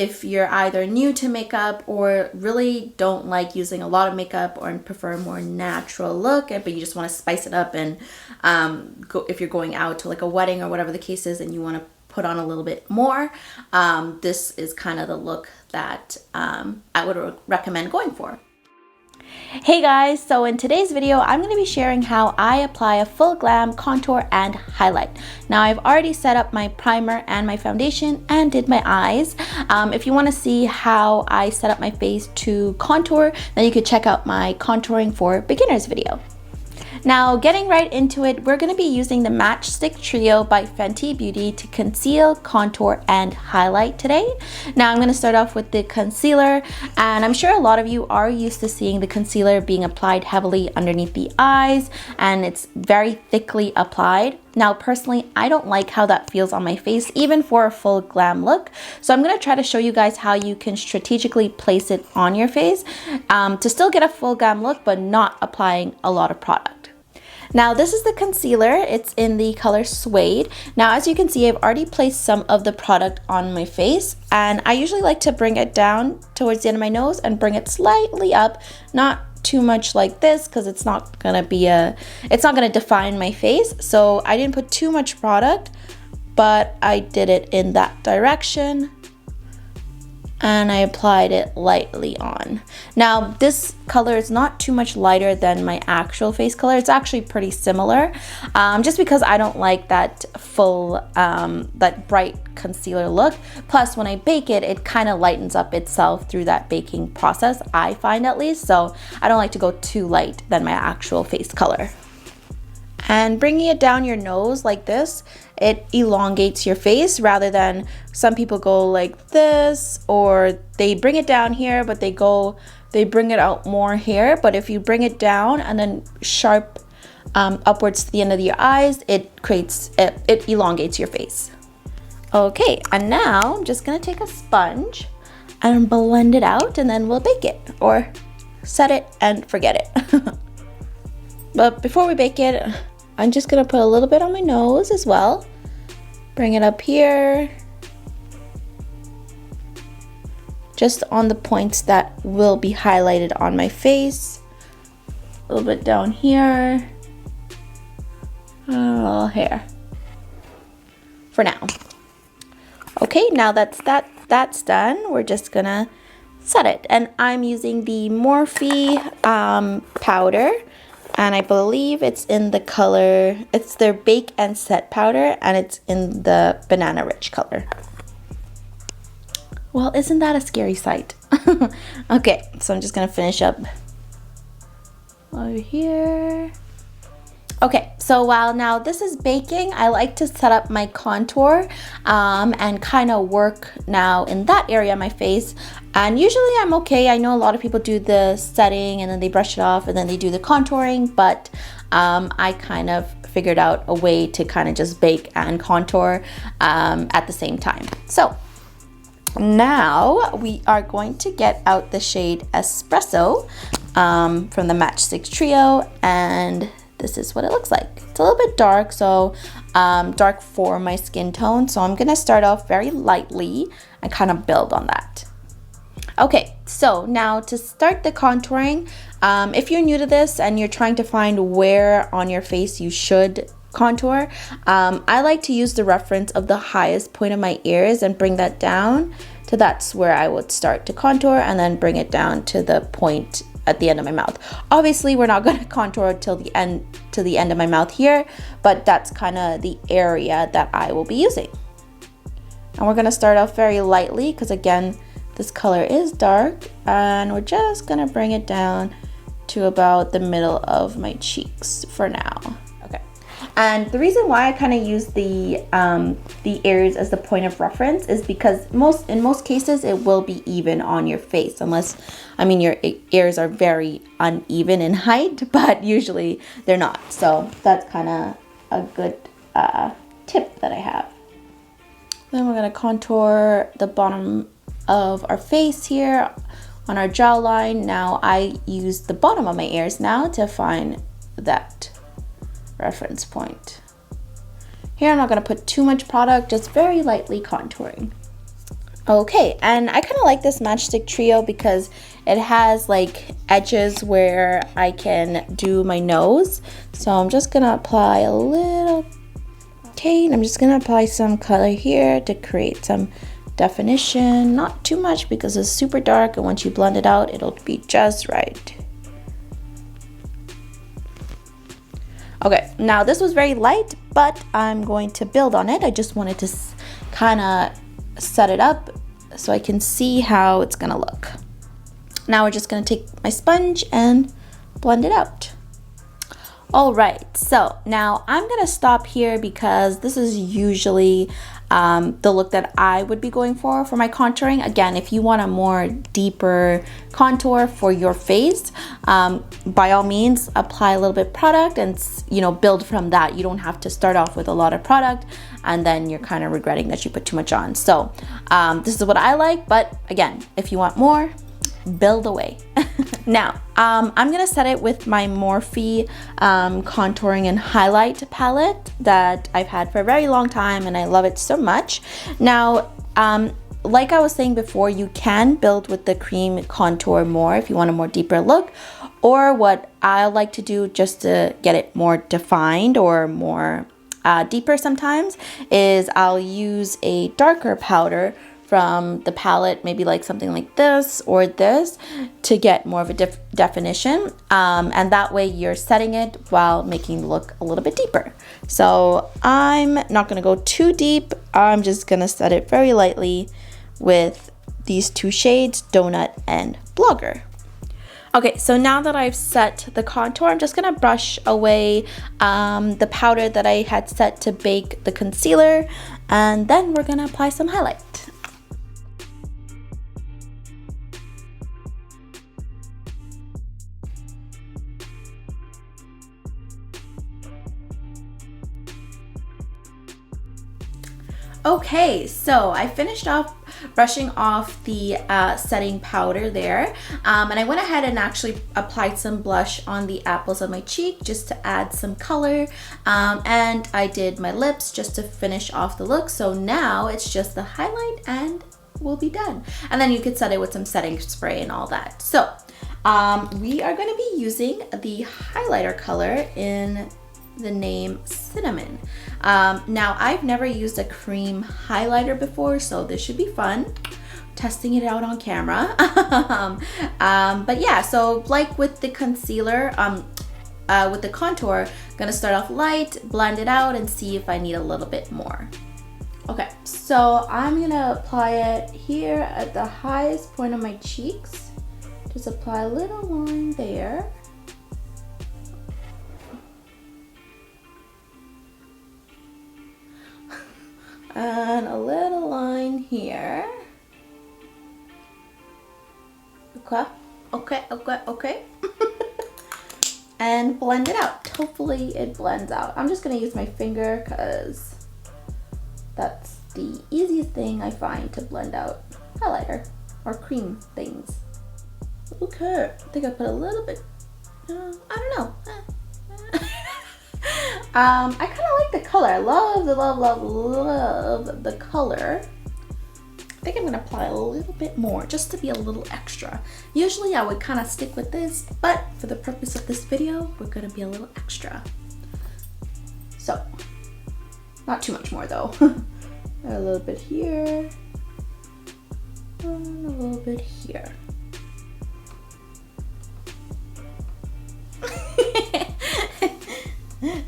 if you're either new to makeup or really don't like using a lot of makeup or prefer a more natural look, but you just want to spice it up and if you're going out to like a wedding or whatever the case is and you want to put on a little bit more, this is kind of the look that I would recommend going for. Hey guys, so in today's video, I'm going to be sharing how I apply a full glam contour and highlight. Now I've already set up my primer and my foundation and did my eyes. If you want to see how I set up my face to contour, then you could check out my contouring for beginners video. Now getting right into it, we're going to be using the Matchstick Trio by Fenty Beauty to conceal, contour, and highlight today. Now I'm going to start off with the concealer, and I'm sure a lot of you are used to seeing the concealer being applied heavily underneath the eyes, and it's very thickly applied. Now personally, I don't like how that feels on my face, even for a full glam look. So I'm going to try to show you guys how you can strategically place it on your face to still get a full glam look, but not applying a lot of product. Now this is the concealer. It's in the color Suede. Now as you can see, I've already placed some of the product on my face, and I usually like to bring it down towards the end of my nose and bring it slightly up, not too much like this, because it's not gonna define my face. So I didn't put too much product, but I did it in that direction and I applied it lightly on. Now this color is not too much lighter than my actual face color. It's actually pretty similar, just because I don't like that full, that bright concealer look. Plus when I bake it, it kind of lightens up itself through that baking process, I find at least. So I don't like to go too light than my actual face color. And bringing it down your nose like this, it elongates your face, rather than some people go like this, or they bring it down here, but they bring it out more here. But if you bring it down and then sharp upwards to the end of your eyes, it elongates your face. Okay, and now I'm just gonna take a sponge and blend it out, and then we'll bake it or set it and forget it. But before we bake it, I'm just gonna put a little bit on my nose as well. Bring it up here, just on the points that will be highlighted on my face. A little bit down here, a little hair for now. Okay, now that's done. We're just gonna set it, and I'm using the Morphe powder. And I believe it's in the color, it's their Bake and Set powder, and it's in the Banana Rich color. Well, isn't that a scary sight? Okay, so I'm just gonna finish up over here. Okay, so while now this is baking, I like to set up my contour and kind of work now in that area of my face. And usually I'm okay. I know a lot of people do the setting and then they brush it off and then they do the contouring, but I kind of figured out a way to kind of just bake and contour at the same time. So now we are going to get out the shade Espresso from the Matchstick Trio, and this is what it looks like. It's a little bit dark, so dark for my skin tone. So I'm gonna start off very lightly and kind of build on that. Okay, so now to start the contouring, if you're new to this and you're trying to find where on your face you should contour, I like to use the reference of the highest point of my ears and bring that down to that's where I would start to contour, and then bring it down to the point at the end of my mouth. Obviously we're not going to contour till the end of my mouth here, but that's kind of the area that I will be using. And we're going to start off very lightly because again this color is dark, and we're just going to bring it down to about the middle of my cheeks for now. Okay, and the reason why I kind of use the ears as the point of reference is because in most cases it will be even on your face, unless, I mean, your ears are very uneven in height, but usually they're not. So that's kind of a good tip that I have. Then we're going to contour the bottom of our face here on our jawline. Now I use the bottom of my ears now to find that reference point. Here I'm not going to put too much product, just very lightly contouring. Okay, and I kind of like this matchstick trio because it has like edges where I can do my nose. So I'm just gonna apply a little, okay, and I'm just gonna apply some color here to create some definition. Not too much because it's super dark, and once you blend it out, it'll be just right. Okay, now this was very light, but I'm going to build on it. I just wanted to kind of set it up so I can see how it's gonna look. Now we're just gonna take my sponge and blend it out. All right, so now I'm gonna stop here because this is usually the look that I would be going for my contouring. Again, if you want a more deeper contour for your face, by all means apply a little bit product and build from that. You don't have to start off with a lot of product and then you're kind of regretting that you put too much on. So this is what I like, but again, if you want more, build away. Now I'm gonna set it with my Morphe contouring and highlight palette that I've had for a very long time, and I love it so much. Now like I was saying before, you can build with the cream contour more if you want a more deeper look, or what I like to do just to get it more defined or more deeper sometimes is I'll use a darker powder from the palette, maybe like something like this or this, to get more of a definition, and that way you're setting it while making the look a little bit deeper. So I'm not gonna go too deep. I'm just gonna set it very lightly with these two shades, Donut and Blogger. Okay, so now that I've set the contour, I'm just gonna brush away the powder that I had set to bake the concealer, and then we're gonna apply some highlight. Okay, so I finished off brushing off the setting powder there, and I went ahead and actually applied some blush on the apples of my cheek just to add some color, and I did my lips just to finish off the look. So now it's just the highlight and we'll be done. And then you could set it with some setting spray and all that. So we are going to be using the highlighter color in the name Cinnamon. Now I've never used a cream highlighter before, so this should be fun testing it out on camera. But yeah, so like with the concealer, with the contour, I'm gonna start off light, blend it out, and see if I need a little bit more. Okay, so I'm gonna apply it here at the highest point of my cheeks. Just apply a little line there. And a little line here. Okay. And blend it out. Hopefully it blends out. I'm just gonna use my finger because that's the easiest thing I find to blend out highlighter or cream things. Okay, I think I put a little bit, I don't know. I kind of like the color. I love the color. I think I'm gonna apply a little bit more just to be a little extra. Usually I would kind of stick with this, but for the purpose of this video, we're gonna be a little extra. So, not too much more though. A little bit here, and a little bit here.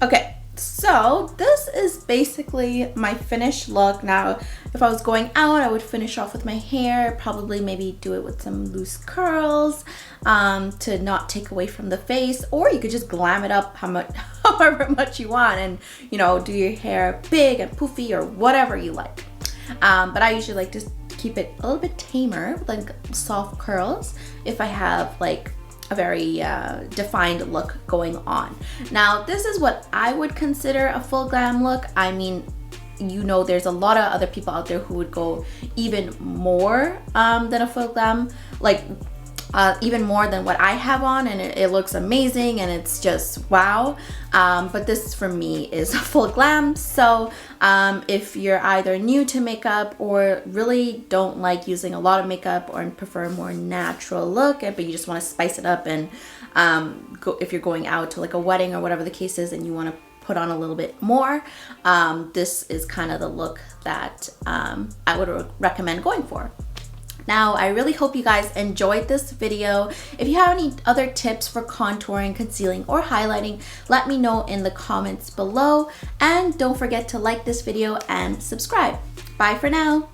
Okay, so this is basically my finished look. Now, if I was going out, I would finish off with my hair, probably maybe do it with some loose curls to not take away from the face, or you could just glam it up however much you want and, do your hair big and poofy or whatever you like. But I usually like to keep it a little bit tamer with like soft curls if I have like a very defined look going on. Now, this is what I would consider a full glam look. I mean, there's a lot of other people out there who would go even more than a full glam. Like, even more than what I have on, and it looks amazing and it's just wow. But this for me is full glam. So if you're either new to makeup or really don't like using a lot of makeup or prefer a more natural look, but you just want to spice it up, and if you're going out to like a wedding or whatever the case is and you want to put on a little bit more, this is kind of the look that I would recommend going for. Now, I really hope you guys enjoyed this video. If you have any other tips for contouring, concealing, or highlighting, let me know in the comments below. And don't forget to like this video and subscribe. Bye for now.